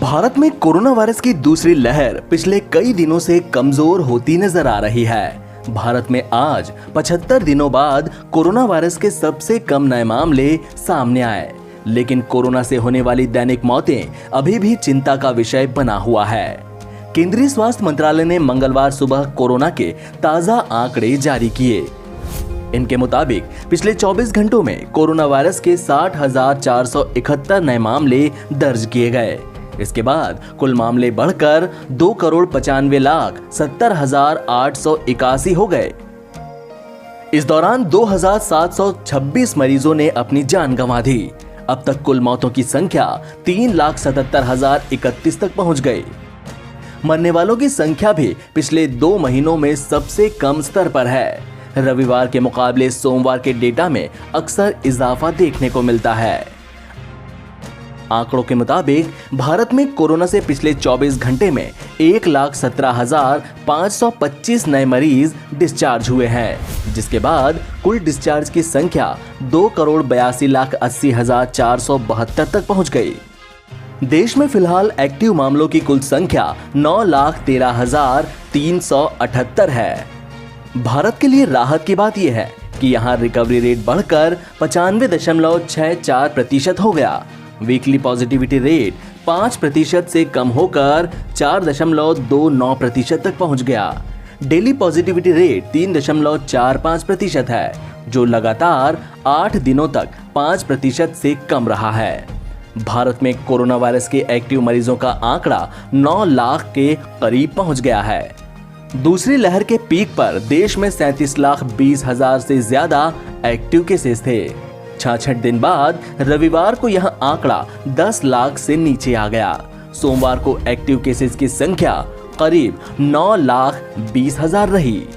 भारत में corona virus की दूसरी लहर पिछले कई दिनों से कमजोर होती नजर आ रही है। भारत में आज 75 दिनों बाद कोरोना वायरस के सबसे कम नए मामले सामने आए, लेकिन कोरोना से होने वाली दैनिक मौतें अभी भी चिंता का विषय बना हुआ है। केंद्रीय स्वास्थ्य मंत्रालय ने मंगलवार सुबह कोरोना के ताजा आंकड़े जारी किए। इनके मुताबिक पिछले 24 घंटों में कोरोना वायरस के 60,471 नए मामले दर्ज किए गए। इसके बाद कुल मामले बढ़कर 2,95,70,881 हो गए। इस दौरान 2,726 मरीजों ने अपनी जान गंवा दी। अब तक कुल मौतों की संख्या 3,77,031 तक पहुंच गई। मरने वालों की संख्या भी पिछले 2 महीनों में सबसे कम स्तर पर है। रविवार के मुकाबले सोमवार के डेटा में अक्सर इजाफा देखने को मिलता है। आंकड़ों के मुताबिक भारत में कोरोना से पिछले 24 घंटे में 1,17,525 नए मरीज डिस्चार्ज हुए हैं, जिसके बाद कुल डिस्चार्ज की संख्या 2,82,80,472 तक पहुंच गई। देश में फिलहाल एक्टिव मामलों की कुल संख्या 9,13,378 है। भारत के लिए राहत की बात यह है कि यहाँ रिकवरी रेट बढ़कर 95.64% हो गया। वीकली पॉजिटिविटी रेट 5% से कम होकर 4.29% तक पहुंच गया। डेली पॉजिटिविटी रेट 3.45% है, जो लगातार 8 दिनों तक 5% से कम रहा है। भारत में कोरोना वायरस के एक्टिव मरीजों का आंकड़ा 9 लाख के करीब पहुंच गया है। दूसरी लहर के पीक पर देश में 37,20,000 से ज्यादा एक्टिव केसेस थे। 66 दिन बाद रविवार को यह आंकड़ा 10 लाख से नीचे आ गया। सोमवार को एक्टिव केसेस की संख्या करीब 9,20,000 रही।